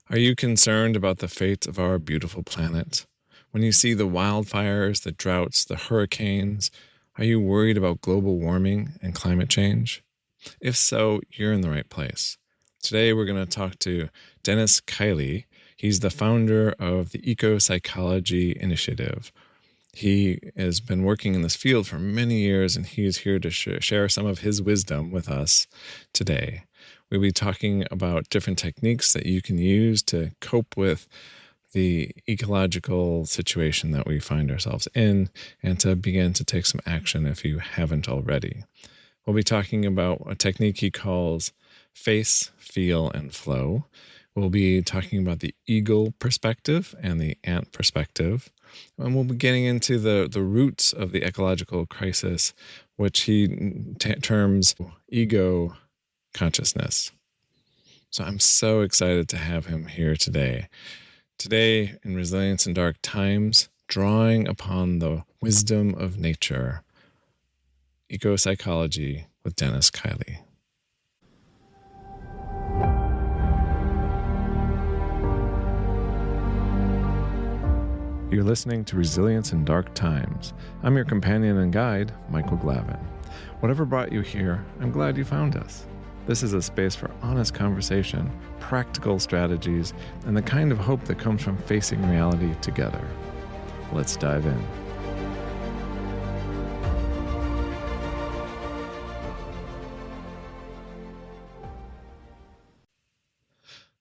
Are you concerned about the fate of our beautiful planet? When you see the wildfires, the droughts, the hurricanes, are you worried about global warming and climate change? If so, you're in the right place. Today we're going to talk to Dennis Kiley. He's the founder of the Eco-Psychology Initiative. He has been working in this field for many years, and he is here to share some of his wisdom with us today. We'll be talking about different techniques that you can use to cope with the ecological situation that we find ourselves in and to begin to take some action if you haven't already. We'll be talking about a technique he calls face, feel, and flow. We'll be talking about the eagle perspective and the ant perspective. And we'll be getting into the roots of the ecological crisis, which he terms ego consciousness. So I'm so excited to have him here today. Today, in Resilience in Dark Times, drawing upon the wisdom of nature, Eco-Psychology with Dennis Kiley. You're listening to Resilience in Dark Times. I'm your companion and guide, Michael Glavin. Whatever brought you here, I'm glad you found us. This is a space for honest conversation, practical strategies, and the kind of hope that comes from facing reality together. Let's dive in.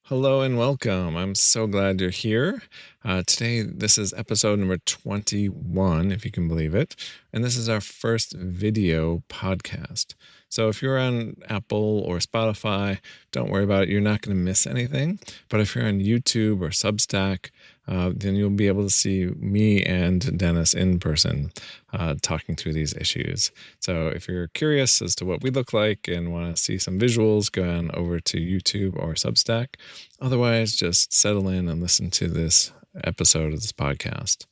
Hello and welcome. I'm so glad you're here. Today, this is episode number 21, if you can believe it. And this is our first video podcast. So if you're on Apple or Spotify, don't worry about it. You're not going to miss anything. But if you're on YouTube or Substack, then you'll be able to see me and Dennis in person talking through these issues. So if you're curious as to what we look like and want to see some visuals, go on over to YouTube or Substack. Otherwise, just settle in and listen to this episode of this podcast.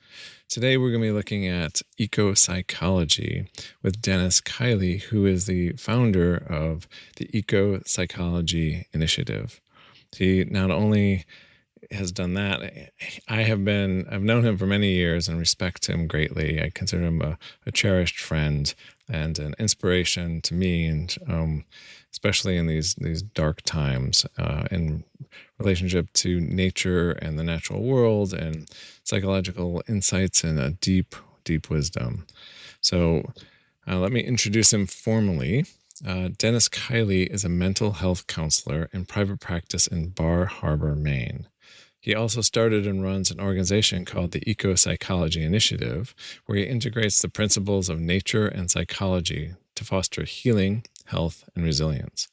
Today, we're going to be looking at eco-psychology with Dennis Kiley, who is the founder of the Eco-Psychology Initiative. He not only has done that, I've known him for many years and respect him greatly. I consider him a cherished friend and an inspiration to me, and especially in these dark times in relationship to nature and the natural world and psychological insights and a deep wisdom. So let me introduce him formally. Dennis Kiley is a mental health counselor in private practice in Bar Harbor, Maine. He also started and runs an organization called the Eco-Psychology Initiative, where he integrates the principles of nature and psychology to foster healing, health, and resilience.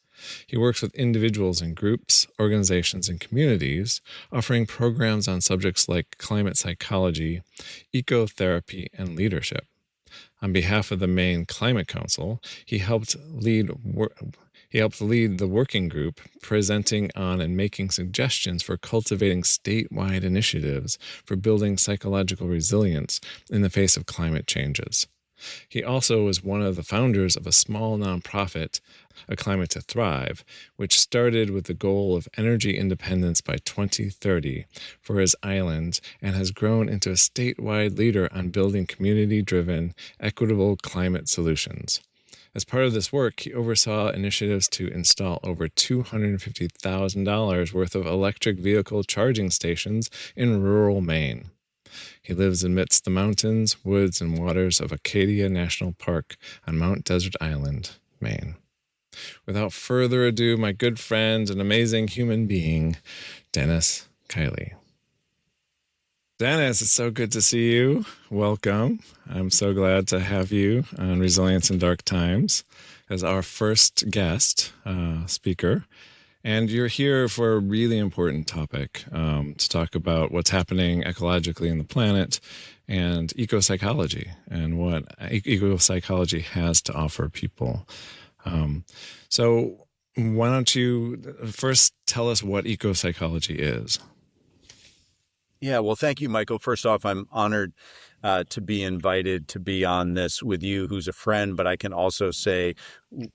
He works with individuals and groups, organizations, and communities, offering programs on subjects like climate psychology, ecotherapy, and leadership. On behalf of the Maine Climate Council, he helped lead the working group presenting on and making suggestions for cultivating statewide initiatives for building psychological resilience in the face of climate changes. He also was one of the founders of a small nonprofit, A Climate to Thrive, which started with the goal of energy independence by 2030 for his island and has grown into a statewide leader on building community-driven, equitable climate solutions. As part of this work, he oversaw initiatives to install over $250,000 worth of electric vehicle charging stations in rural Maine. He lives amidst the mountains, woods, and waters of Acadia National Park on Mount Desert Island, Maine. Without further ado, my good friend and amazing human being, Dennis Kiley. Dennis, it's so good to see you. Welcome. I'm so glad to have you on Resilience in Dark Times as our first guest speaker. And you're here for a really important topic to talk about what's happening ecologically in the planet and eco-psychology and what eco-psychology has to offer people. So why don't you first tell us what eco-psychology is? Yeah, well, thank you, Michael. First off, I'm honored to be invited to be on this with you, who's a friend. But I can also say,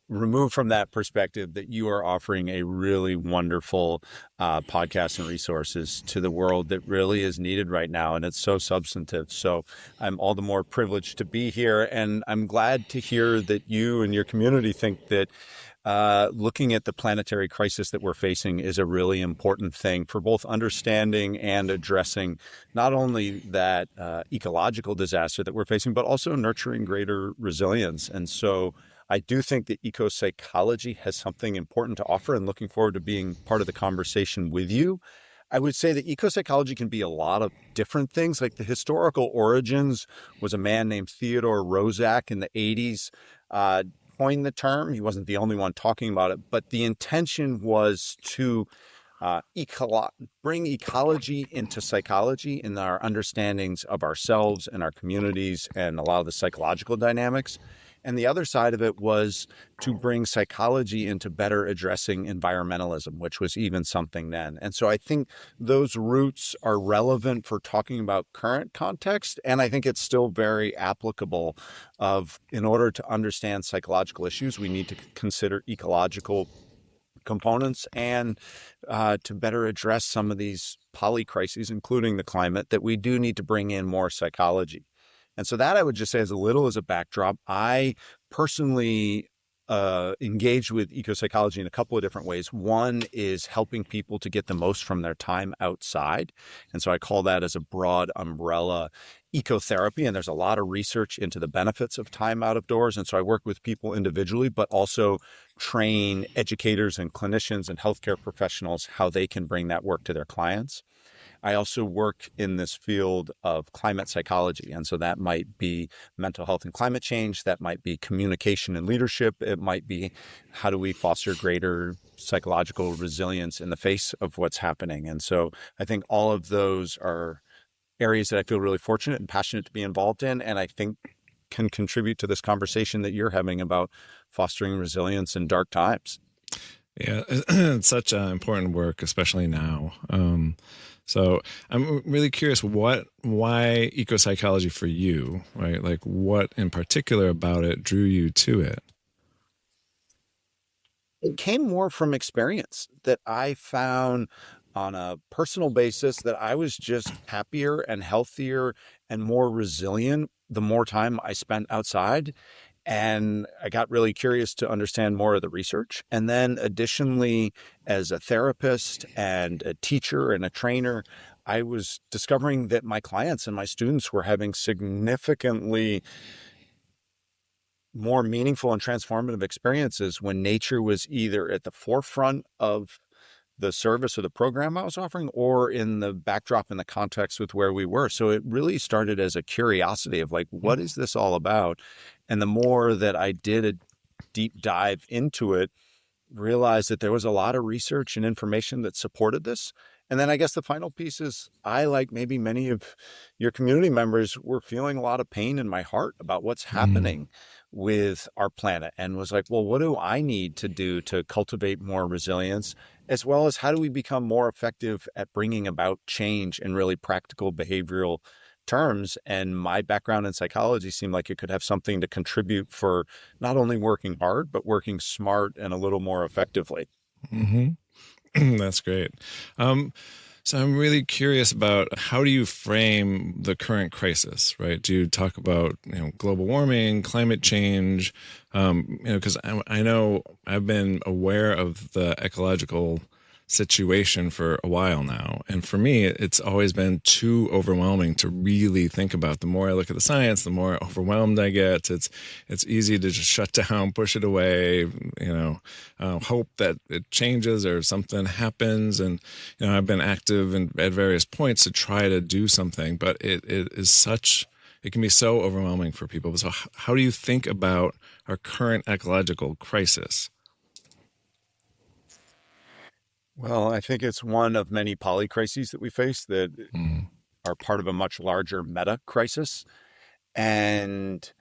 remove from that perspective that you are offering a really wonderful podcast and resources to the world that really is needed right now. And it's so substantive. So I'm all the more privileged to be here. And I'm glad to hear that you and your community think that looking at the planetary crisis that we're facing is a really important thing for both understanding and addressing not only that ecological disaster that we're facing, but also nurturing greater resilience. And so I do think that eco psychology has something important to offer, and looking forward to being part of the conversation with you. I would say that eco psychology can be a lot of different things. Like the historical origins was a man named Theodore Roszak in the 80s. Uh, Coined the term. He wasn't the only one talking about it, but the intention was to uh, ecolo- bring ecology into psychology in our understandings of ourselves and our communities and a lot of the psychological dynamics. And the other side of it was to bring psychology into better addressing environmentalism, which was even something then. And so I think those roots are relevant for talking about current context. And I think it's still very applicable of in order to understand psychological issues, we need to consider ecological components and to better address some of these polycrises, including the climate, that we do need to bring in more psychology. And so that I would just say as a little as a backdrop, I personally engage with eco psychology in a couple of different ways. One is helping people to get the most from their time outside. And so I call that as a broad umbrella ecotherapy. And there's a lot of research into the benefits of time out of doors. And so I work with people individually, but also train educators and clinicians and healthcare professionals how they can bring that work to their clients. I also work in this field of climate psychology. And so that might be mental health and climate change. That might be communication and leadership. It might be how do we foster greater psychological resilience in the face of what's happening. And so I think all of those are areas that I feel really fortunate and passionate to be involved in. And I think can contribute to this conversation that you're having about fostering resilience in dark times. Yeah, it's such important work, especially now. So I'm really curious, why eco psychology for you, right? Like, what in particular about it drew you to it? It came more from experience that I found on a personal basis that I was just happier and healthier and more resilient the more time I spent outside. And I got really curious to understand more of the research. And then additionally, as a therapist and a teacher and a trainer, I was discovering that my clients and my students were having significantly more meaningful and transformative experiences when nature was either at the forefront of the service or the program I was offering or in the backdrop in the context with where we were. So it really started as a curiosity of like, what is this all about? And the more that I did a deep dive into it, realized that there was a lot of research and information that supported this. And then I guess the final piece is I, like maybe many of your community members, were feeling a lot of pain in my heart about what's Mm, happening with our planet and was like, well, what do I need to do to cultivate more resilience? As well as how do we become more effective at bringing about change in really practical behavioral terms? And my background in psychology seemed like it could have something to contribute for not only working hard, but working smart and a little more effectively. hmm That's great. Um, so I'm really curious about how do you frame the current crisis, right? Do you talk about global warming, climate change? Because I know I've been aware of the ecological situation for a while now, and for me, it's always been too overwhelming to really think about. The more I look at the science, the more overwhelmed I get. It's easy to just shut down, push it away, hope that it changes or something happens. And I've been active at various points to try to do something, but it can be so overwhelming for people. So how do you think about our current ecological crisis? Well, I think it's one of many polycrises that we face that Mm, are part of a much larger meta crisis. And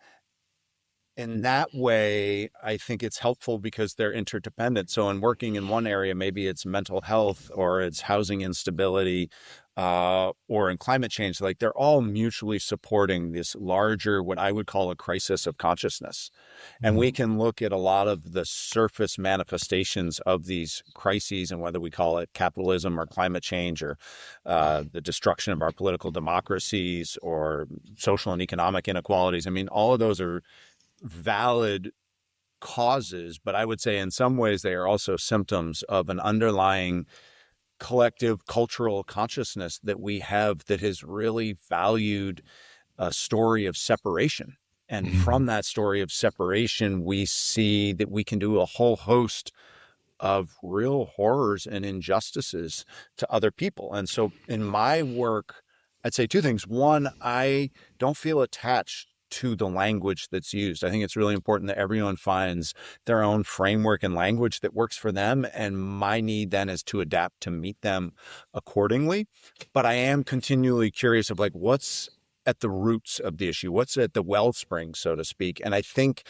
in that way, I think it's helpful because they're interdependent. So in working in one area, maybe it's mental health or it's housing instability, or in climate change, like they're all mutually supporting this larger, what I would call a crisis of consciousness. And we can look at a lot of the surface manifestations of these crises, and whether we call it capitalism or climate change or the destruction of our political democracies or social and economic inequalities. I mean, all of those are valid causes, but I would say in some ways they are also symptoms of an underlying collective cultural consciousness that we have that has really valued a story of separation. And Mhm. from that story of separation, we see that we can do a whole host of real horrors and injustices to other people. And so in my work, I'd say two things. One, I don't feel attached to the language that's used. I think it's really important that everyone finds their own framework and language that works for them. And my need then is to adapt to meet them accordingly. But I am continually curious of like what's at the roots of the issue, what's at the wellspring, so to speak. And I think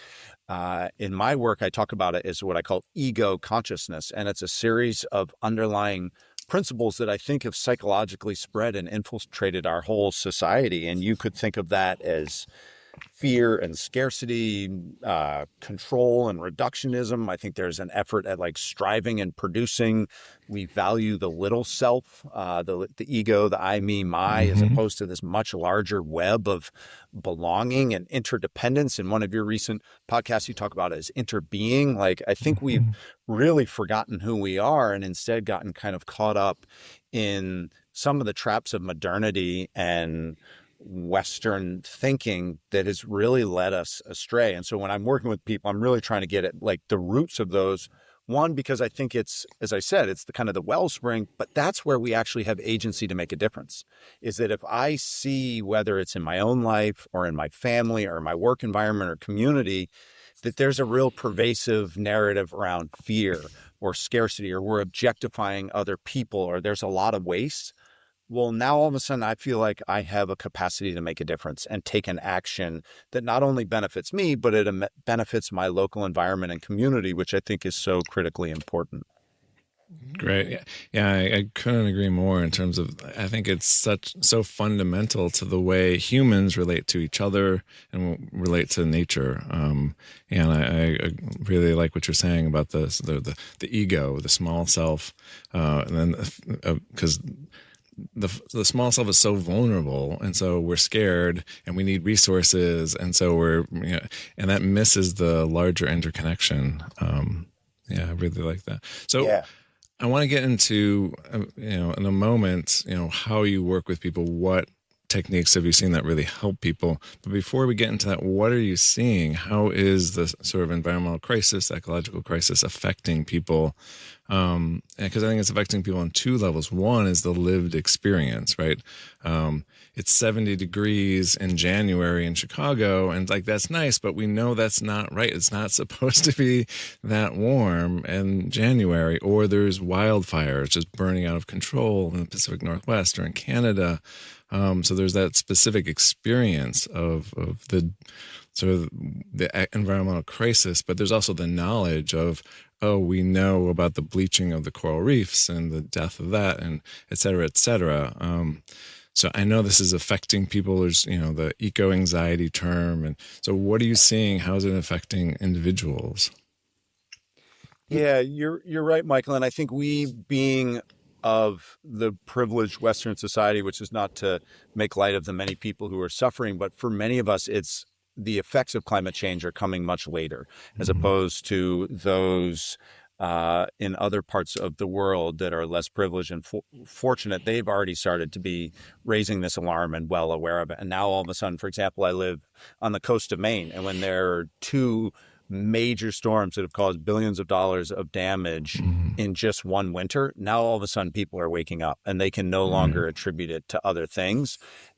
in my work, I talk about it as what I call ego consciousness. And it's a series of underlying principles that I think have psychologically spread and infiltrated our whole society. And you could think of that as fear and scarcity, control and reductionism. I think there's an effort at like striving and producing. We value the little self, the ego, the I, me, my, as Mhm. opposed to this much larger web of belonging and interdependence. In one of your recent podcasts, you talk about it as interbeing. Like, I think we've Mhm. really forgotten who we are and instead gotten kind of caught up in some of the traps of modernity and Western thinking that has really led us astray. And so when I'm working with people, I'm really trying to get at like the roots of those. One, because I think it's, as I said, it's the kind of the wellspring, but that's where we actually have agency to make a difference. Is that if I see, whether it's in my own life or in my family or my work environment or community, that there's a real pervasive narrative around fear or scarcity, or we're objectifying other people, or there's a lot of waste. Well, now all of a sudden, I feel like I have a capacity to make a difference and take an action that not only benefits me, but it benefits my local environment and community, which I think is so critically important. Great. Yeah, yeah, I couldn't agree more in terms of I think it's so fundamental to the way humans relate to each other and relate to nature. And I really like what you're saying about the ego, the small self, and then because the small self is so vulnerable, and so we're scared and we need resources, and so and that misses the larger interconnection. Yeah, I really like that. So Yeah. I want to get into, in a moment, how you work with people. What techniques have you seen that really help people? But before we get into that, what are you seeing? How is the sort of environmental crisis, ecological crisis affecting people? Because I think it's affecting people on two levels. One is the lived experience, right? It's 70 degrees in January in Chicago, and like that's nice, but we know that's not right. It's not supposed to be that warm in January, or there's wildfires just burning out of control in the Pacific Northwest or in Canada. So there's that specific experience of the sort of the environmental crisis, but there's also the knowledge of, oh, we know about the bleaching of the coral reefs and the death of that, and et cetera, et cetera. So I know this is affecting people. There's, the eco anxiety term. And so what are you seeing? How is it affecting individuals? Yeah, you're right, Michael. And I think we being of the privileged Western society, which is not to make light of the many people who are suffering, but for many of us, it's the effects of climate change are coming much later, as Mhm. opposed to those in other parts of the world that are less privileged and fortunate. They've already started to be raising this alarm and well aware of it. And now all of a sudden, for example, I live on the coast of Maine, and when there are two major storms that have caused billions of dollars of damage Mhm. in just one winter, now all of a sudden people are waking up and they can no Right. longer attribute it to other things.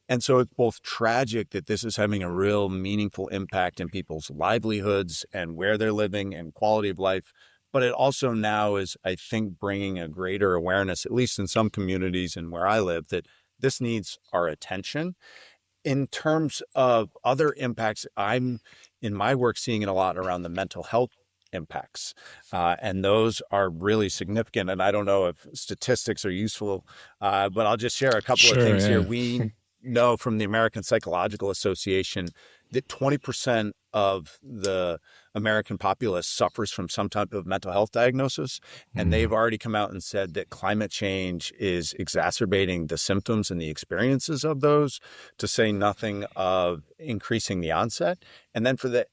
And so it's both tragic that this is having a real meaningful impact in people's livelihoods and where they're living and quality of life. But it also now is, I think, bringing a greater awareness, at least in some communities and where I live, that this needs our attention. In terms of other impacts, I'm in my work seeing it a lot around the mental health impacts. And those are really significant. And I don't know if statistics are useful, but I'll just share a couple of Sure, things here. yeah. We know from the American Psychological Association that 20% of the American populace suffers from some type of mental health diagnosis. And they've Mm, already come out and said that climate change is exacerbating the symptoms and the experiences of those, to say nothing of increasing the onset. And then for the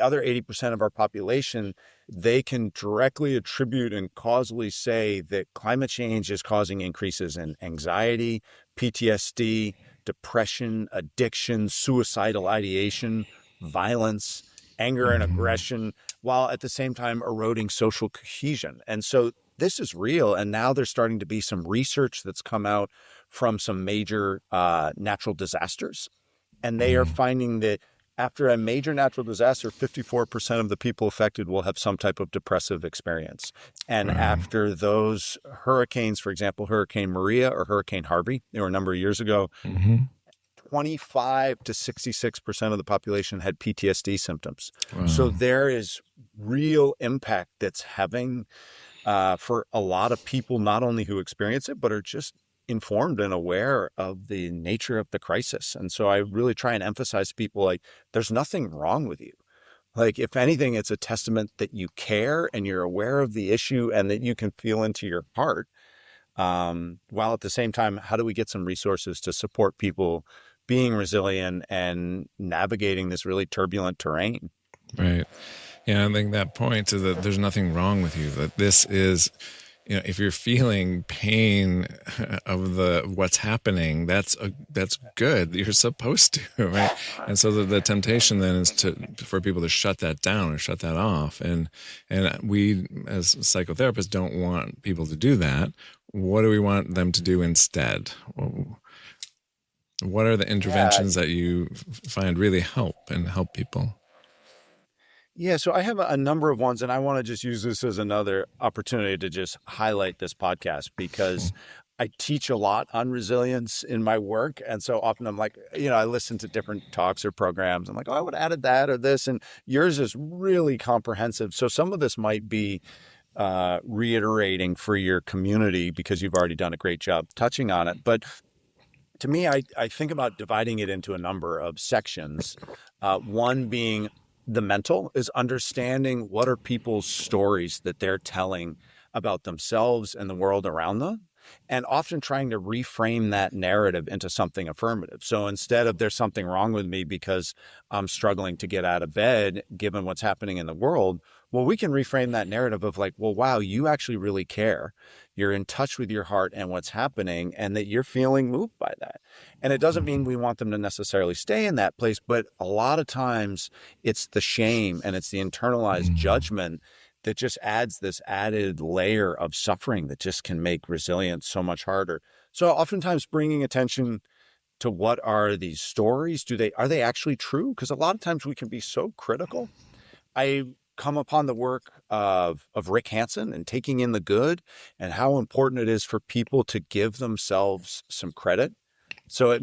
other 80% of our population, they can directly attribute and causally say that climate change is causing increases in anxiety, PTSD, depression, addiction, suicidal ideation, violence, anger and mhm, aggression, while at the same time eroding social cohesion. And so this is real. And now there's starting to be some research that's come out from some major natural disasters. And they are mm, finding that after a major natural disaster, 54% of the people affected will have some type of depressive experience. And wow. after those hurricanes, for example, Hurricane Maria or Hurricane Harvey, they were a number of years ago, Mhm, 25 to 66% of the population had PTSD symptoms. So wow. there is real impact that's having for a lot of people, not only who experience it, but are just informed and aware of the nature of the crisis. And so I really try and emphasize to people like, there's nothing wrong with you. Like, if anything, it's a testament that you care and you're aware of the issue and that you can feel into your heart. While at the same time, how do we get some resources to support people being resilient and navigating this really turbulent terrain? Right. Yeah, I think that point is that there's nothing wrong with you. That this is, if you're feeling pain of the what's happening, that's good. You're supposed to, right? And so the temptation then is for people to shut that down or shut that off. And we as psychotherapists don't want people to do that. What do we want them to do instead? What are the Yeah, interventions that you find really help people? Yeah, so I have a number of ones, and I want to just use this as another opportunity to just highlight this podcast because I teach a lot on resilience in my work. And so often I'm like, I listen to different talks or programs. I'm like, oh, I would have added that or this. And yours is really comprehensive. So some of this might be reiterating for your community because you've already done a great job touching on it. But to me, I think about dividing it into a number of sections. One being the mental is understanding what are people's stories that they're telling about themselves and the world around them, and often trying to reframe that narrative into something affirmative. So instead of there's something wrong with me because I'm struggling to get out of bed, given what's happening in the world, well, we can reframe that narrative of like, well, wow, you actually really care. You're in touch with your heart and what's happening, and that you're feeling moved by that. And it doesn't mean we want them to necessarily stay in that place, but a lot of times it's the shame and it's the internalized Mhm. judgment that just adds this added layer of suffering that just can make resilience so much harder. So oftentimes bringing attention to what are these stories? Are they actually true? Because a lot of times we can be so critical. I come upon the work of Rick Hansen and taking in the good and how important it is for people to give themselves some credit. So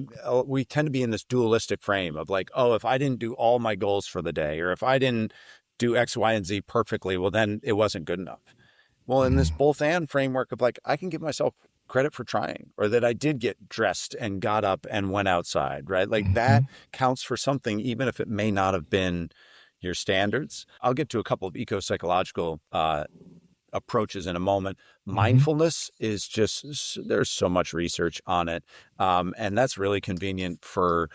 we tend to be in this dualistic frame of like, oh, if I didn't do all my goals for the day, or if I didn't do X, Y, and Z perfectly, well, then it wasn't good enough. Well, in this Mhm. both and framework of like, I can give myself credit for trying, or that I did get dressed and got up and went outside, right? Like that Mhm. counts for something, even if it may not have been your standards. I'll get to a couple of eco psychological approaches in a moment. Mhm. Mindfulness is just, there's so much research on it. And that's really convenient for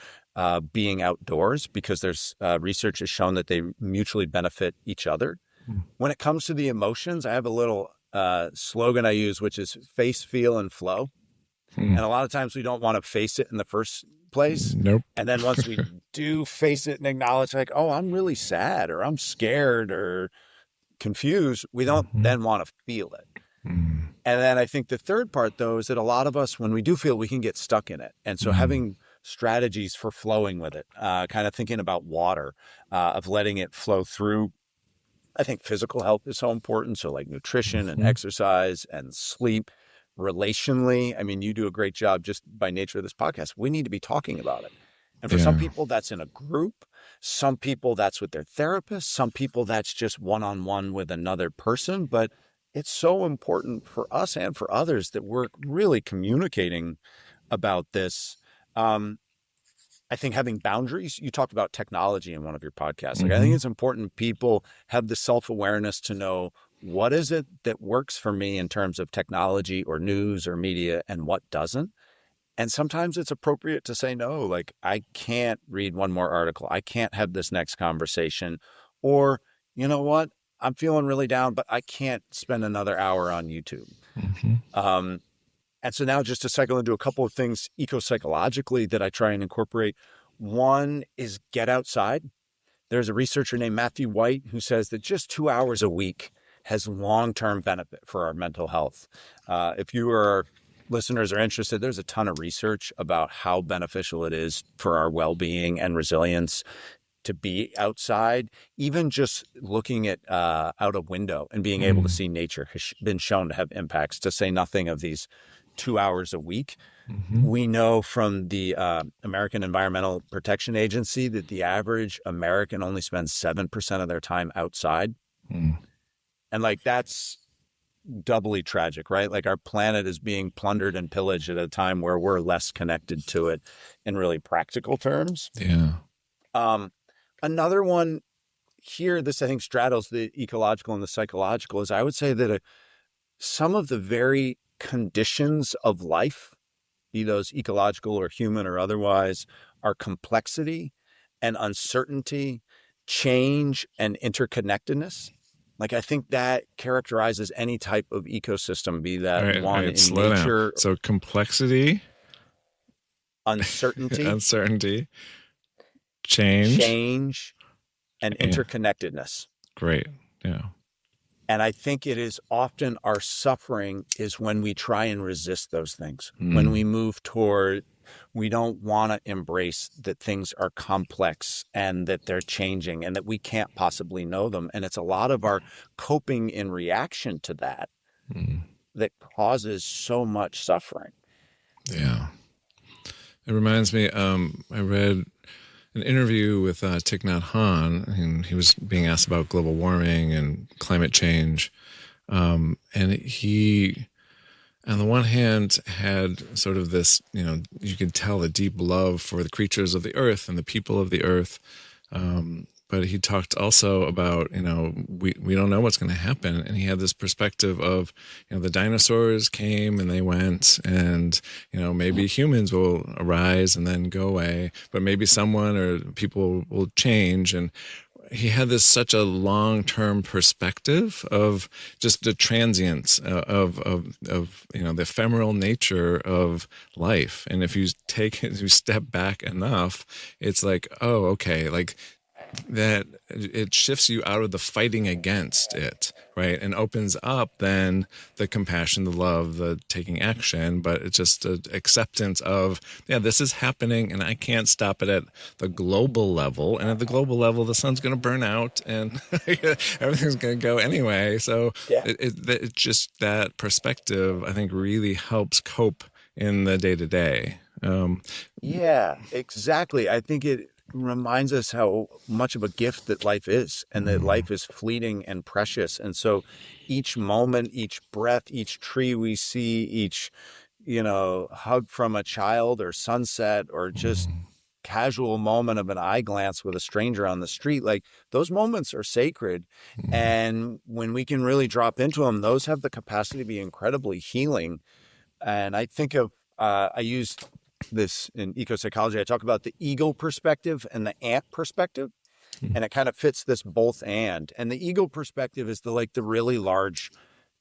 being outdoors because there's research has shown that they mutually benefit each other. When it comes to the emotions, I have a little slogan I use, which is face, feel, and flow. Mhm. And a lot of times we don't want to face it in the first place. Nope. And then once we do face it and acknowledge, like, oh, I'm really sad or I'm scared or confused, we don't Mhm. then want to feel it. Mm. And then I think the third part, though, is that a lot of us, when we do feel, we can get stuck in it. And so Mm. having strategies for flowing with it, kind of thinking about water, of letting it flow through. I think physical health is so important. So, like nutrition and Mhm. exercise and sleep, relationally. I mean, you do a great job just by nature of this podcast. We need to be talking about it. And for some Yeah. people, that's in a group. Some people that's with their therapist. Some people that's just one-on-one with another person. But it's so important for us and for others that we're really communicating about this. Um, I think having boundaries, you talked about technology in one of your podcasts. Like, I think Mm-hmm. it's important people have the self-awareness to know what is it that works for me in terms of technology or news or media and what doesn't. And sometimes it's appropriate to say no, like, I can't read one more article. I can't have this next conversation. Or, you know what? I'm feeling really down, but I can't spend another hour on YouTube. Mm-hmm. Um, and so now just to cycle into a couple of things eco-psychologically that I try and incorporate. One is get outside. There's a researcher named Matthew White who says that just 2 hours a week has long-term benefit for our mental health. If you are listeners are interested, there's a ton of research about how beneficial it is for our well-being and resilience to be outside. Even just looking at out a window and being able to see nature has been shown to have impacts, to say nothing of these 2 hours a week. Mm-hmm. We know from the American Environmental Protection Agency that the average American only spends 7% of their time outside. Mm. And like, that's doubly tragic, right? Like, our planet is being plundered and pillaged at a time where we're less connected to it in really practical terms. Yeah. Um, Another one here, this I think straddles the ecological and the psychological, is I would say that some of the very conditions of life, be those ecological or human or otherwise, are complexity and uncertainty, change and interconnectedness. Like, I think that characterizes any type of ecosystem, be All that right. All one right. in Slow down. nature, So complexity, uncertainty, uncertainty, change. change, and Yeah. interconnectedness. Great. Yeah. And I think it is often our suffering is when we try and resist those things, when we move toward, we don't want to embrace that things are complex and that they're changing and that we can't possibly know them. And it's a lot of our coping in reaction to that Mm. that causes so much suffering. Yeah. It reminds me, I read an interview with Thich Nhat Hanh, and he was being asked about global warming and climate change. And he, on the one hand, had sort of this, you could tell a deep love for the creatures of the earth and the people of the earth. But he talked also about, we don't know what's going to happen. And he had this perspective of, the dinosaurs came and they went, and, maybe humans will arise and then go away, but maybe someone or people will change. And he had such a long-term perspective of just the transience of the ephemeral nature of life. And if you step back enough, it's like, oh, okay, like that it shifts you out of the fighting against it, right? And opens up then the compassion, the love, the taking action, but it's just an acceptance of, yeah, this is happening and I can't stop it at the global level. And at the global level, the sun's going to burn out and everything's going to go anyway. So Yeah. it's just that perspective, I think, really helps cope in the day-to-day. Yeah, exactly. I think it reminds us how much of a gift that life is, and that life is fleeting and precious. And so each moment, each breath, each tree we see, each, hug from a child or sunset or just casual moment of an eye glance with a stranger on the street, like, those moments are sacred. And when we can really drop into them, those have the capacity to be incredibly healing. And I think of, I use this in eco-psychology. I talk about the eagle perspective and the ant perspective, and it kind of fits this both and. And the eagle perspective is the really large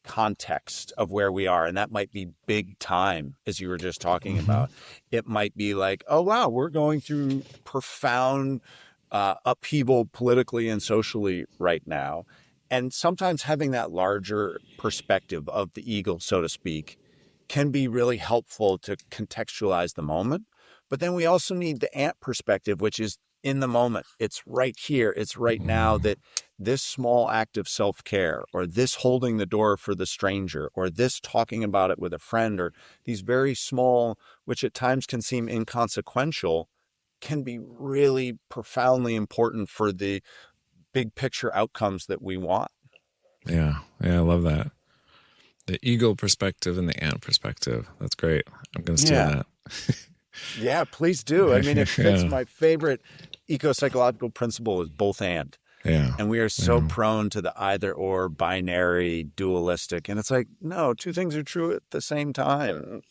context of where we are. And that might be big time, as you were just talking about. It might be like, oh, wow, we're going through profound upheaval politically and socially right now. And sometimes having that larger perspective of the eagle, so to speak, can be really helpful to contextualize the moment. But then we also need the ant perspective, which is in the moment. It's right here. It's right now, that this small act of self-care, or this holding the door for the stranger, or this talking about it with a friend, or these very small, which at times can seem inconsequential, can be really profoundly important for the big picture outcomes that we want. Yeah. Yeah. I love that. The eagle perspective and the ant perspective. That's great. I'm going to steal Yeah. that. Yeah, please do. I mean, it fits Yeah. my favorite eco-psychological principle is both and. Yeah. And we are so Yeah. prone to the either or binary dualistic. And it's like, no, two things are true at the same time.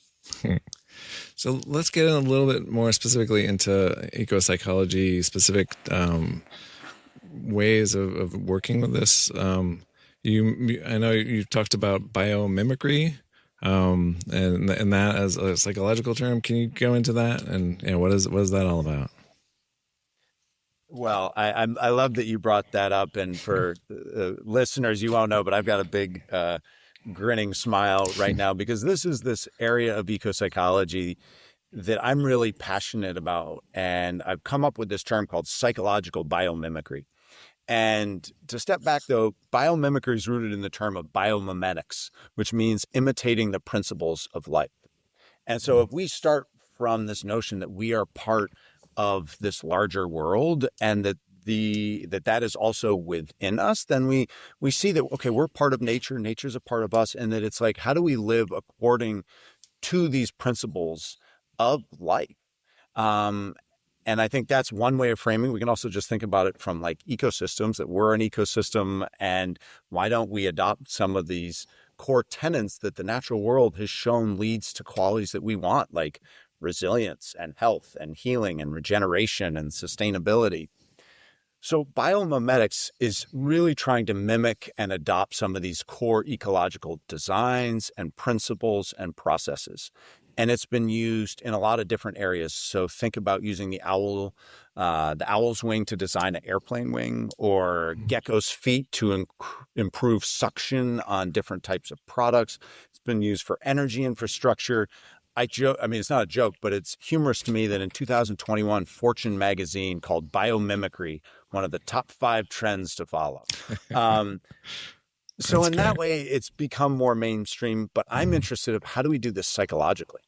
So let's get in a little bit more specifically into eco psychology, specific ways of working with this. I know you talked about biomimicry, and that as a psychological term. Can you go into that and what is that all about? Well, I love that you brought that up. And for listeners, you won't know, but I've got a big grinning smile right now because this is this area of eco psychology that I'm really passionate about. And I've come up with this term called psychological biomimicry. And to step back, though, biomimicry is rooted in the term of biomimetics, which means imitating the principles of life. And so if we start from this notion that we are part of this larger world and that is also within us, then we see that, okay, we're part of nature, nature's a part of us, and that it's like, how do we live according to these principles of life? Um, and I think that's one way of framing. We can also just think about it from like ecosystems, that we're an ecosystem. And why don't we adopt some of these core tenets that the natural world has shown leads to qualities that we want, like resilience and health and healing and regeneration and sustainability? So biomimetics is really trying to mimic and adopt some of these core ecological designs and principles and processes. And it's been used in a lot of different areas. So think about using the owl's wing to design an airplane wing, or gecko's feet to improve suction on different types of products. It's been used for energy infrastructure. I joke, I mean, it's not a joke, but it's humorous to me that in 2021, Fortune magazine called biomimicry one of the top 5 trends to follow. Um, so That's in that great. way, it's become more mainstream, but I'm interested of how do we do this psychologically?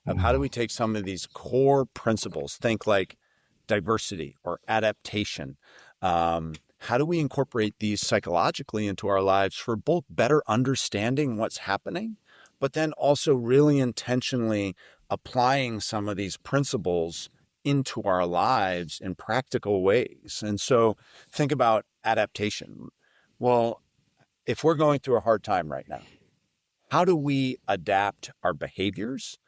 Of how do we take some of these core principles, think like diversity or adaptation? How do we incorporate these psychologically into our lives for both better understanding what's happening, but then also really intentionally applying some of these principles into our lives in practical ways? And so think about adaptation. Well, if we're going through a hard time right now, how do we adapt our behaviors?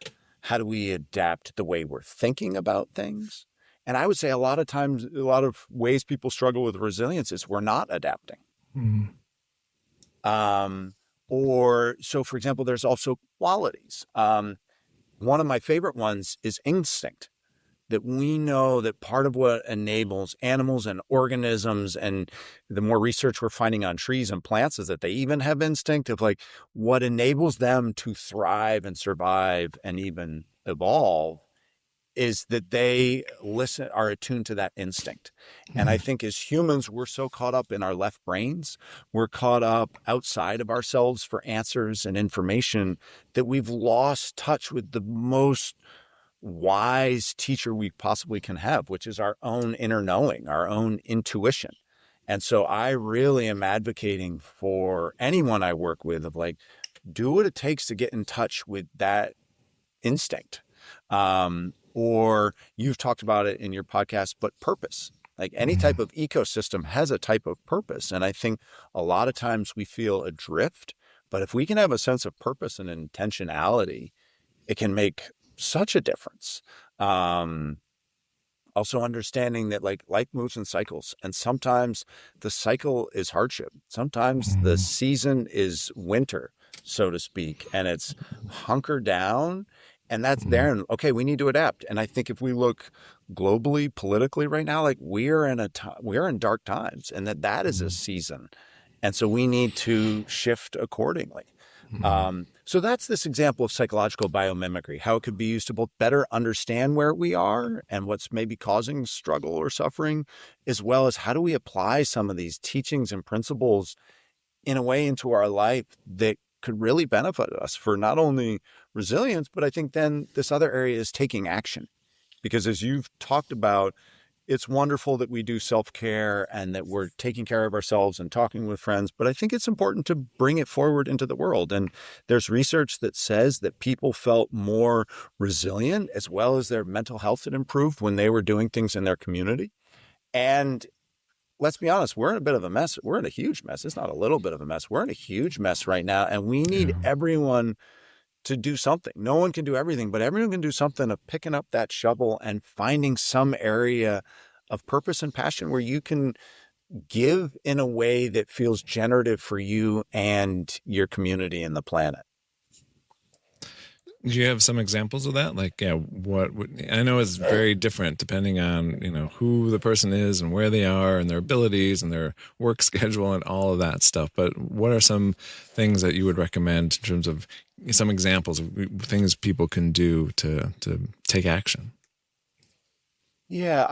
How do we adapt the way we're thinking about things? And I would say a lot of times, a lot of ways people struggle with resilience is we're not adapting. Mm. Um, so for example, there's also qualities. One of my favorite ones is instinct, that we know that part of what enables animals and organisms, and the more research we're finding on trees and plants, is that they even have instinct of like what enables them to thrive and survive and even evolve is that they are attuned to that instinct. And I think as humans, we're so caught up in our left brains, we're caught up outside of ourselves for answers and information, that we've lost touch with the most wise teacher we possibly can have, which is our own inner knowing, our own intuition. And so I really am advocating for anyone I work with of like, do what it takes to get in touch with that instinct. Or you've talked about it in your podcast, but purpose. Like any type of ecosystem has a type of purpose. And I think a lot of times we feel adrift, but if we can have a sense of purpose and intentionality, it can make such a difference. Also understanding that like life moves in cycles, and sometimes the cycle is hardship. Sometimes the season is winter, so to speak, and it's hunker down, and that's there. And okay, we need to adapt. And I think if we look globally, politically right now, like we're in dark times, and that is a season. And so we need to shift accordingly. So that's this example of psychological biomimicry, how it could be used to both better understand where we are and what's maybe causing struggle or suffering, as well as how do we apply some of these teachings and principles in a way into our life that could really benefit us for not only resilience, but I think then this other area is taking action. because as you've talked about, it's wonderful that we do self-care and that we're taking care of ourselves and talking with friends, but I think it's important to bring it forward into the world. And there's research that says that people felt more resilient as well as their mental health had improved when they were doing things in their community. And let's be honest, we're in a bit of a mess. We're in a huge mess. It's not a little bit of a mess. We're in a huge mess right now. And we need Yeah. everyone to do something. No one can do everything, but everyone can do something of picking up that shovel and finding some area of purpose and passion where you can give in a way that feels generative for you and your community and the planet. Do you have some examples of that? Like, yeah, what would, I know it's very different depending on, who the person is and where they are and their abilities and their work schedule and all of that stuff. But what are some things that you would recommend in terms of some examples of things people can do to take action? Yeah,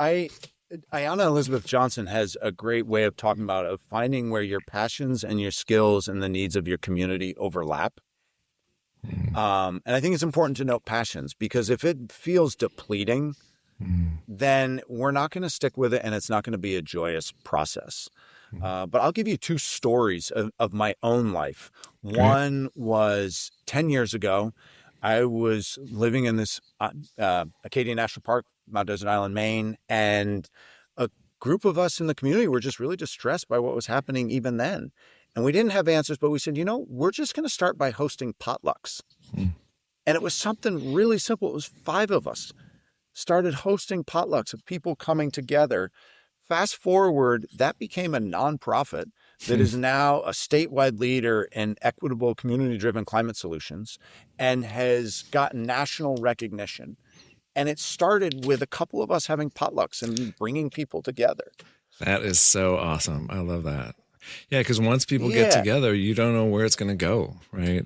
Ayanna Elizabeth Johnson has a great way of talking about of finding where your passions and your skills and the needs of your community overlap. Mm, And I think it's important to note passions, because if it feels depleting, mm, then we're not going to stick with it and it's not going to be a joyous process. mm. But I'll give you two stories of my own life. Great. One was 10 years ago. I was living in this Acadia National Park, Mount Desert Island, Maine, and a group of us in the community were just really distressed by what was happening even then. And we didn't have answers, but we said, we're just going to start by hosting potlucks. Mm, And it was something really simple. It was 5 of us started hosting potlucks of people coming together. Fast forward, that became a nonprofit that mm. is now a statewide leader in equitable community-driven climate solutions and has gotten national recognition. And it started with a couple of us having potlucks and bringing people together. That is so awesome. I love that. Yeah, because once people get Yeah, together, you don't know where it's going to go, right?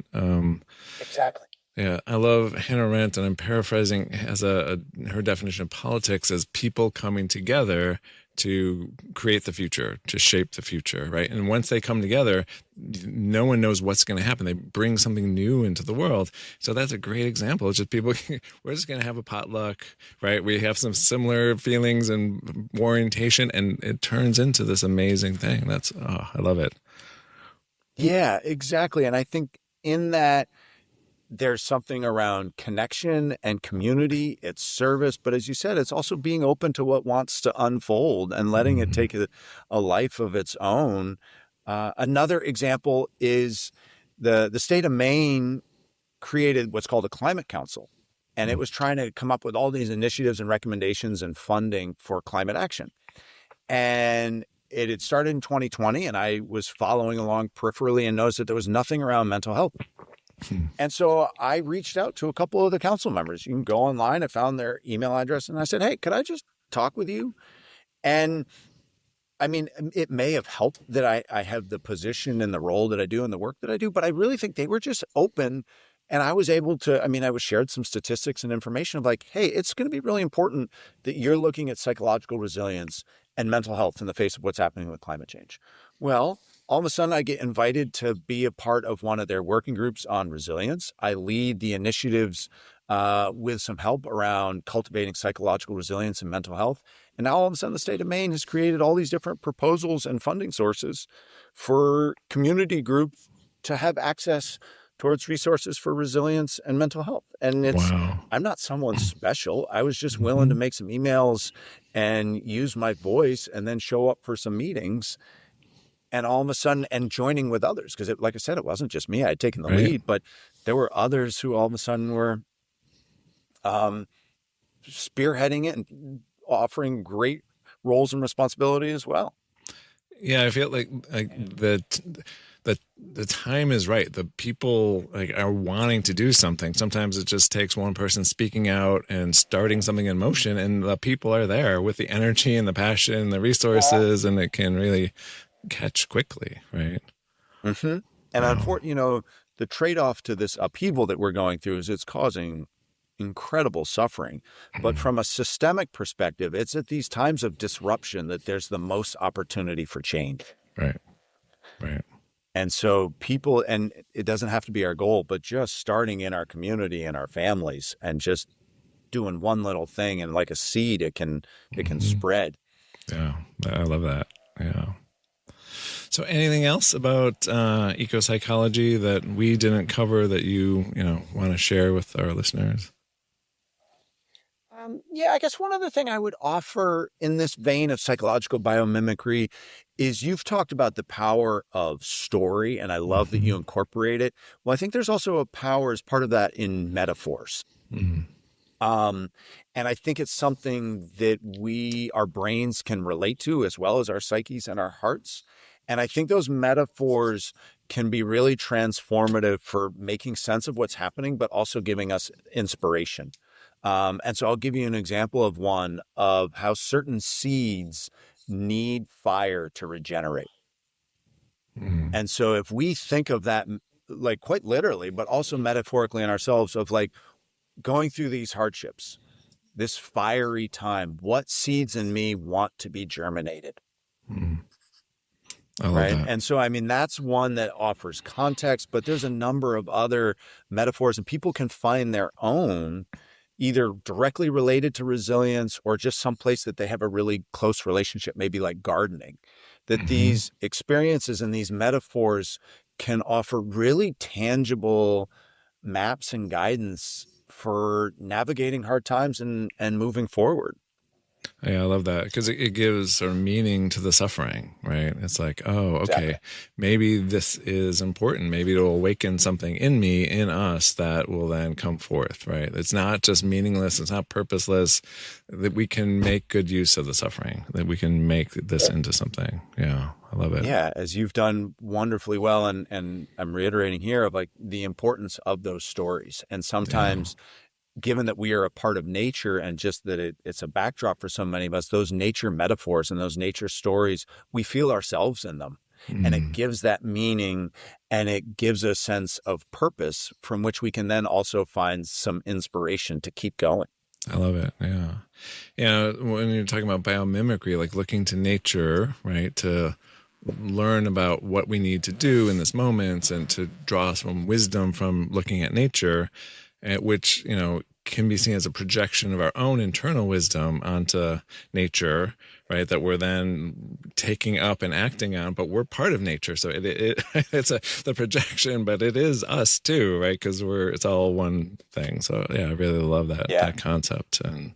exactly. Yeah, I love Hannah Arendt, and I'm paraphrasing as her definition of politics as people coming together to create the future, to shape the future, right? And once they come together, no one knows what's going to happen. They bring something new into the world. So that's a great example. It's just people, we're just going to have a potluck, right? We have some similar feelings and orientation, and it turns into this amazing thing. I love it. Yeah, exactly. And I think in that, there's something around connection and community, it's service. But as you said, it's also being open to what wants to unfold and letting it Mhm. take a life of its own. Another example is the state of Maine created what's called a climate council. And it was trying to come up with all these initiatives and recommendations and funding for climate action. And it had started in 2020, and I was following along peripherally and noticed that there was nothing around mental health. Mhm. And so I reached out to a couple of the council members. You can go online. I found their email address and I said, hey, could I just talk with you? And I mean, it may have helped that I have the position and the role that I do and the work that I do, but I really think they were just open. And I was able to, I was shared some statistics and information of like, hey, it's going to be really important that you're looking at psychological resilience and mental health in the face of what's happening with climate change. Well, all of a sudden I get invited to be a part of one of their working groups on resilience. I lead the initiatives with some help around cultivating psychological resilience and mental health. And now all of a sudden the state of Maine has created all these different proposals and funding sources for community groups to have access towards resources for resilience and mental health. And Wow. I'm not someone special. I was just willing to Mhm. make some emails and use my voice and then show up for some meetings. And all of a sudden, and joining with others, because like I said, it wasn't just me. I had taken the Right. lead, but there were others who all of a sudden were um, spearheading it and offering great roles and responsibility as well. Yeah, I feel like the time is right. The people like are wanting to do something. Sometimes it just takes one person speaking out and starting something in motion, and the people are there with the energy and the passion, the resources, and it can really catch quickly, right? Mm-hmm. And Wow. unfortunately, the trade-off to this upheaval that we're going through is it's causing incredible suffering. But Mhm. from a systemic perspective, it's at these times of disruption that there's the most opportunity for change. Right. Right. And so people, and it doesn't have to be our goal, but just starting in our community and our families and just doing one little thing, and like a seed, it can Hmm. spread. Yeah, I love that. Yeah. So, anything else about eco psychology that we didn't cover that you want to share with our listeners? Yeah, I guess one other thing I would offer in this vein of psychological biomimicry is you've talked about the power of story, and I love that you Hmm. incorporate it. Well, I think there's also a power as part of that in metaphors. Hmm. Um, and I think it's something that our brains can relate to as well as our psyches and our hearts. And I think those metaphors can be really transformative for making sense of what's happening, but also giving us inspiration. And so I'll give you an example of one of how certain seeds need fire to regenerate. Hmm. And so if we think of that like quite literally, but also metaphorically in ourselves of like going through these hardships, this fiery time, what seeds in me want to be germinated, Hmm. I love right? that. And so, I mean, that's one that offers context, but there's a number of other metaphors, and people can find their own either directly related to resilience or just someplace that they have a really close relationship, maybe like gardening, that Hmm. these experiences and these metaphors can offer really tangible maps and guidance for navigating hard times and moving forward. Yeah, I love that because it gives sort of meaning to the suffering, right? It's like, oh, Exactly. okay, maybe this is important. Maybe it'll awaken something in me, in us, that will then come forth, right? It's not just meaningless. It's not purposeless. That we can make good use of the suffering. That we can make this into something. Yeah, I love it. Yeah, as you've done wonderfully well, and I'm reiterating here of like the importance of those stories. And Yeah. sometimes, given that we are a part of nature and just that it's a backdrop for so many of us, those nature metaphors and those nature stories, we feel ourselves in them. And it Mm, gives that meaning, and it gives a sense of purpose from which we can then also find some inspiration to keep going. I love it. Yeah. When you're talking about biomimicry, like looking to nature, right, to learn about what we need to do in this moment and to draw some wisdom from looking at nature, which, can be seen as a projection of our own internal wisdom onto nature, right? That we're then taking up and acting on, but we're part of nature. So it's the projection, but it is us too, right? Because it's all one thing. So yeah, I really love Yeah. that concept. And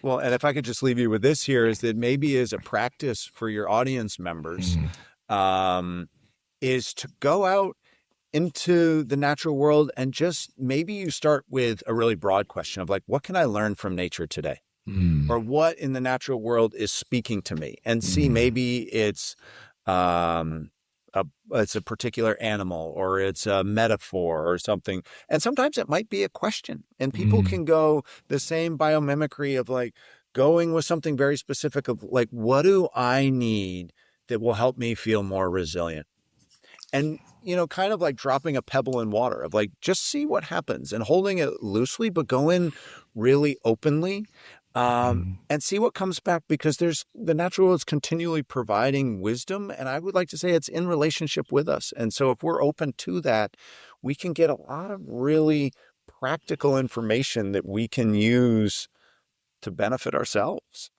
Well, and if I could just leave you with this here is that maybe as a practice for your audience members, mm, um, is to go out into the natural world and just maybe you start with a really broad question of like, what can I learn from nature today? mm, Or what in the natural world is speaking to me? And see, mm, maybe um, it's a particular animal or it's a metaphor or something. And sometimes it might be a question. And people mm, can go the same biomimicry of like going with something very specific of like, what do I need that will help me feel more resilient? And kind of like dropping a pebble in water of like just see what happens and holding it loosely but go in really openly, mm. and see what comes back, because there's the natural world is continually providing wisdom, and I would like to say it's in relationship with us. And so if we're open to that, we can get a lot of really practical information that we can use to benefit ourselves.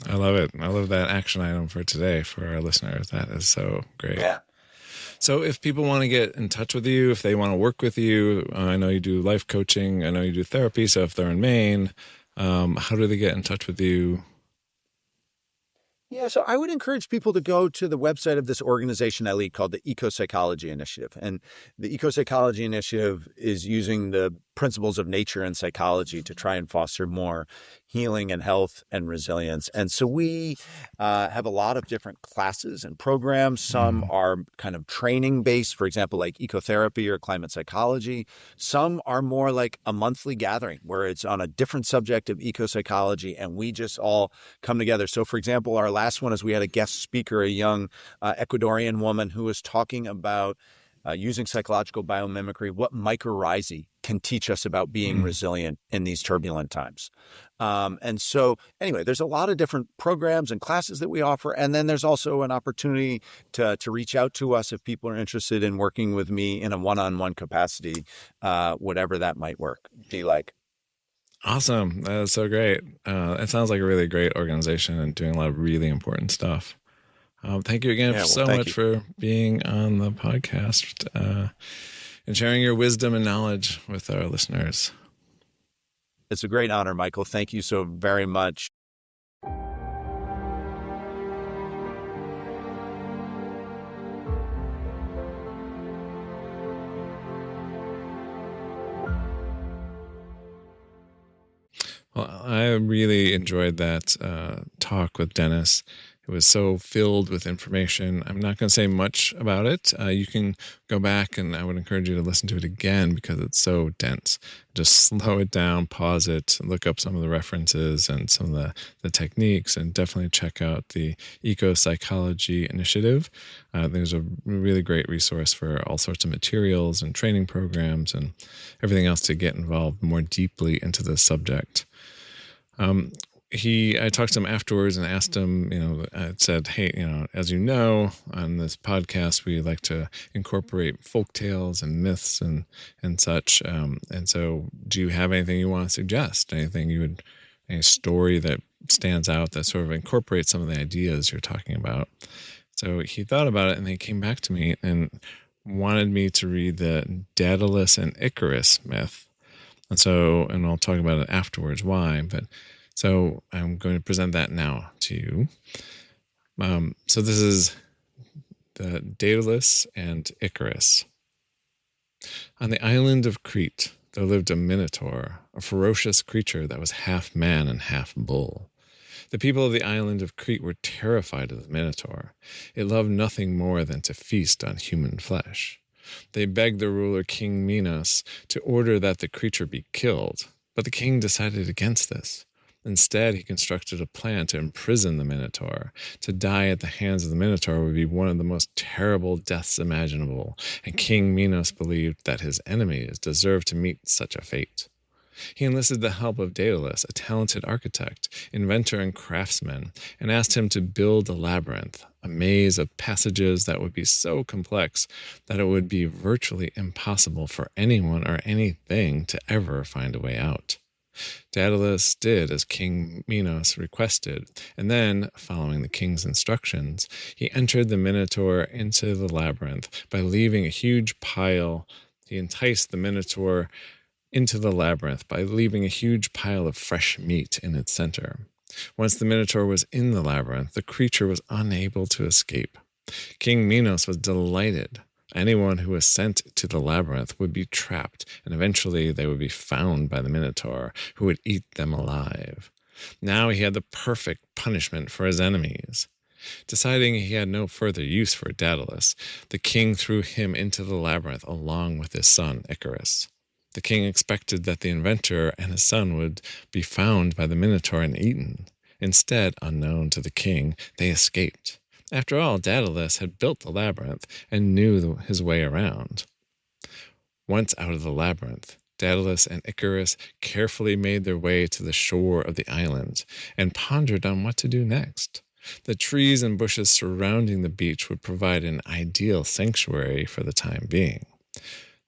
I love it. I love that action item for today for our listeners. That is so great. Yeah. So, if people want to get in touch with you, if they want to work with you, I know you do life coaching, I know you do therapy. So, if they're in Maine, how do they get in touch with you? Yeah, so I would encourage people to go to the website of this organization I lead called the Eco Psychology Initiative. And the Eco Psychology Initiative is using the principles of nature and psychology to try and foster more healing and health and resilience. And so we have a lot of different classes and programs. Some Mm, are kind of training based, for example, like ecotherapy or climate psychology. Some are more like a monthly gathering where it's on a different subject of eco psychology, and we just all come together. So, for example, our last one is we had a guest speaker, a young Ecuadorian woman who was talking about using psychological biomimicry, what mycorrhizae can teach us about being mm. resilient in these turbulent times. And so, anyway, there's a lot of different programs and classes that we offer. And then there's also an opportunity to reach out to us if people are interested in working with me in a one-on-one capacity, whatever that might be like. Awesome. That is so great. It sounds like a really great organization and doing a lot of really important stuff. Thank you again Yeah, well, so thank much you. for being on the podcast and sharing your wisdom and knowledge with our listeners. It's a great honor, Michael. Thank you so very much. Well, I really enjoyed that talk with Dennis. It was so filled with information. I'm not going to say much about it. You can go back, and I would encourage you to listen to it again because it's so dense. Just slow it down, pause it, look up some of the references and some of the techniques, and definitely check out the Eco Psychology Initiative. There's a really great resource for all sorts of materials and training programs and everything else to get involved more deeply into the subject. I talked to him afterwards and asked him, I said, hey, as you know, on this podcast, we like to incorporate folk tales and myths and such. And so do you have anything you want to suggest? Any story that stands out that sort of incorporates some of the ideas you're talking about? So he thought about it and he came back to me and wanted me to read the Daedalus and Icarus myth. And I'll talk about it afterwards, why, so I'm going to present that now to you. So this is the Daedalus and Icarus. On the island of Crete, there lived a minotaur, a ferocious creature that was half man and half bull. The people of the island of Crete were terrified of the minotaur. It loved nothing more than to feast on human flesh. They begged the ruler King Minos to order that the creature be killed, but the king decided against this. Instead, he constructed a plan to imprison the Minotaur. To die at the hands of the Minotaur would be one of the most terrible deaths imaginable, and King Minos believed that his enemies deserved to meet such a fate. He enlisted the help of Daedalus, a talented architect, inventor, and craftsman, and asked him to build a labyrinth, a maze of passages that would be so complex that it would be virtually impossible for anyone or anything to ever find a way out. Daedalus did as King Minos requested, and then, following the king's instructions, he entered the Minotaur into the labyrinth by leaving a huge pile. He enticed the Minotaur into the labyrinth by leaving a huge pile of fresh meat in its center. Once the Minotaur was in the labyrinth, the creature was unable to escape. King Minos was delighted. Anyone who was sent to the labyrinth would be trapped, and eventually they would be found by the Minotaur, who would eat them alive. Now he had the perfect punishment for his enemies. Deciding he had no further use for Daedalus, the king threw him into the labyrinth along with his son Icarus. The king expected that the inventor and his son would be found by the Minotaur and eaten. Instead, unknown to the king, they escaped. After all, Daedalus had built the labyrinth and knew his way around. Once out of the labyrinth, Daedalus and Icarus carefully made their way to the shore of the island and pondered on what to do next. The trees and bushes surrounding the beach would provide an ideal sanctuary for the time being.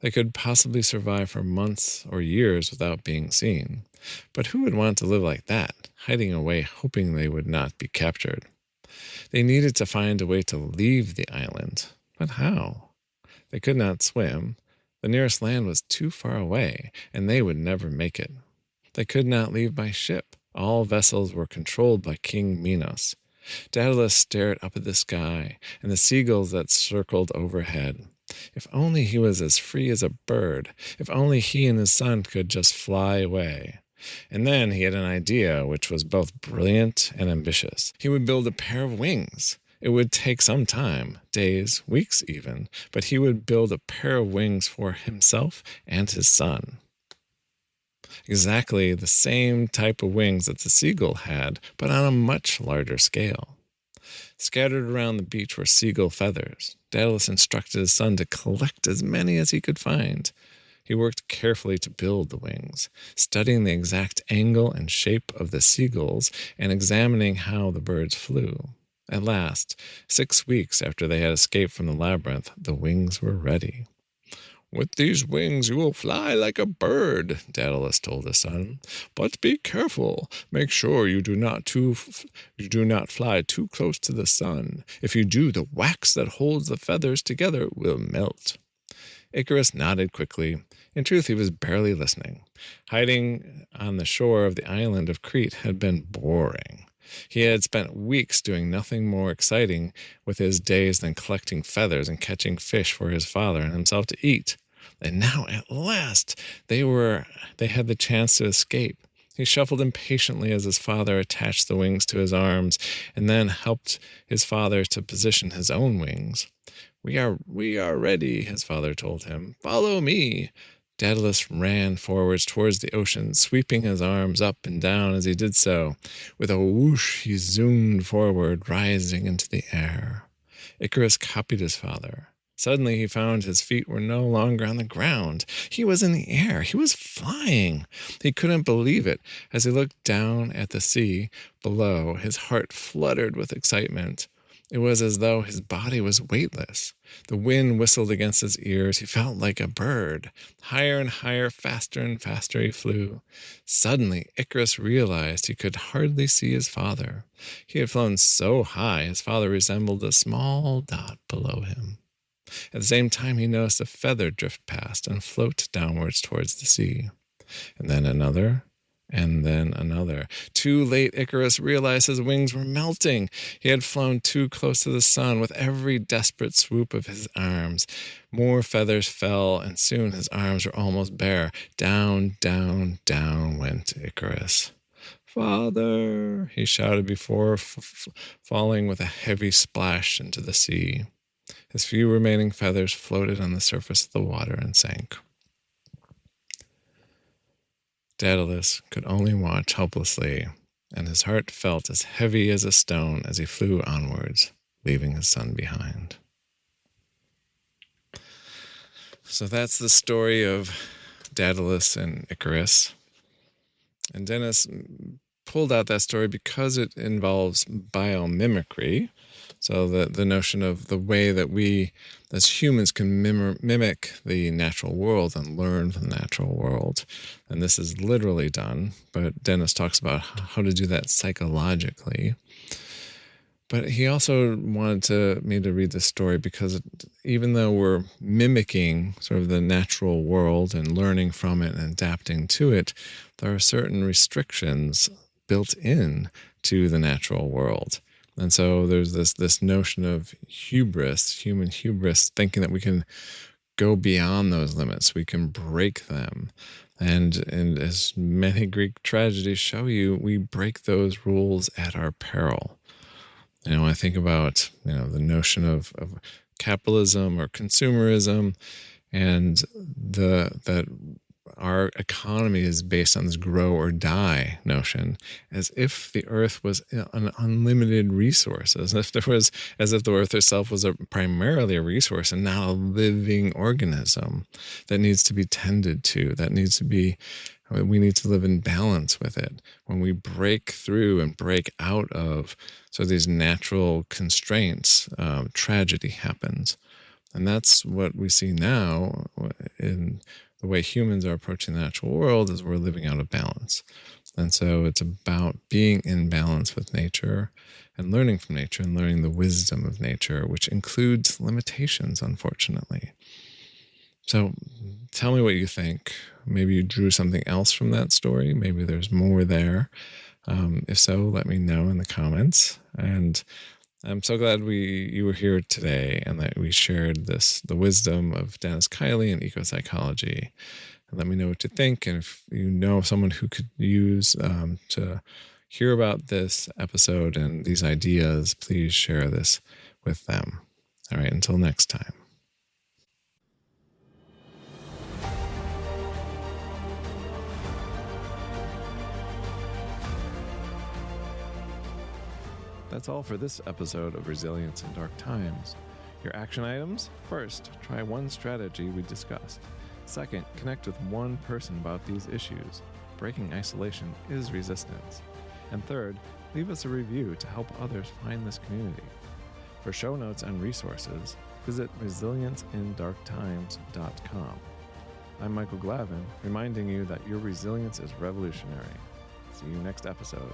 They could possibly survive for months or years without being seen. But who would want to live like that, hiding away hoping they would not be captured? They needed to find a way to leave the island. But how? They could not swim. The nearest land was too far away, and they would never make it. They could not leave by ship. All vessels were controlled by King Minos. Daedalus stared up at the sky and the seagulls that circled overhead. If only he was as free as a bird. If only he and his son could just fly away. And then he had an idea which was both brilliant and ambitious. He would build a pair of wings. It would take some time, days, weeks even, but he would build a pair of wings for himself and his son. Exactly the same type of wings that the seagull had, but on a much larger scale. Scattered around the beach were seagull feathers. Daedalus instructed his son to collect as many as he could find. He worked carefully to build the wings, studying the exact angle and shape of the seagulls and examining how the birds flew. At last, 6 weeks after they had escaped from the labyrinth, the wings were ready. "With these wings you will fly like a bird," Daedalus told his son. "But be careful. Make sure you do not fly too close to the sun. If you do, the wax that holds the feathers together will melt." Icarus nodded quickly. In truth, he was barely listening. Hiding on the shore of the island of Crete had been boring. He had spent weeks doing nothing more exciting with his days than collecting feathers and catching fish for his father and himself to eat. And now, at last, they had the chance to escape. He shuffled impatiently as his father attached the wings to his arms and then helped his father to position his own wings. We are ready," his father told him. "Follow me." Daedalus ran forwards towards the ocean, sweeping his arms up and down as he did so. With a whoosh, he zoomed forward, rising into the air. Icarus copied his father. Suddenly, he found his feet were no longer on the ground. He was in the air. He was flying. He couldn't believe it. As he looked down at the sea below, his heart fluttered with excitement. It was as though his body was weightless. The wind whistled against his ears. He felt like a bird. Higher and higher, faster and faster he flew. Suddenly, Icarus realized he could hardly see his father. He had flown so high, his father resembled a small dot below him. At the same time, he noticed a feather drift past and float downwards towards the sea. And then another, and then another. Too late, Icarus realized his wings were melting. He had flown too close to the sun. With every desperate swoop of his arms, more feathers fell, and soon his arms were almost bare. Down, down, down went Icarus. "Father," he shouted before falling with a heavy splash into the sea. His few remaining feathers floated on the surface of the water and sank. Daedalus could only watch helplessly, and his heart felt as heavy as a stone as he flew onwards, leaving his son behind. So that's the story of Daedalus and Icarus. And Dennis pulled out that story because it involves biomimicry. So the notion of the way that we as humans can mimic the natural world and learn from the natural world. And this is literally done, but Dennis talks about how to do that psychologically. But he also wanted me to read this story because even though we're mimicking sort of the natural world and learning from it and adapting to it, there are certain restrictions built in to the natural world. And so there's this notion of hubris, human hubris, thinking that we can go beyond those limits, we can break them. And as many Greek tragedies show you, we break those rules at our peril. I think about, the notion of capitalism or consumerism, and that our economy is based on this grow or die notion, as if the earth was an unlimited resource, as if the earth itself was primarily a resource and not a living organism that needs to be tended to, we need to live in balance with it. When we break through and break out of these natural constraints, tragedy happens. And that's what we see now in the way humans are approaching the natural world, is we're living out of balance. And so it's about being in balance with nature and learning from nature and learning the wisdom of nature, which includes limitations, unfortunately. So tell me what you think. Maybe you drew something else from that story. Maybe there's more there. If so, let me know in the comments. And I'm so glad you were here today and that we shared the wisdom of Dennis Kiley and ecopsychology. And let me know what you think. And if you know someone who could use to hear about this episode and these ideas, please share this with them. All right, until next time. That's all for this episode of Resilience in Dark Times. Your action items? First, try one strategy we discussed. Second, connect with one person about these issues. Breaking isolation is resistance. And third, leave us a review to help others find this community. For show notes and resources, visit resilienceindarktimes.com. I'm Michael Glavin, reminding you that your resilience is revolutionary. See you next episode.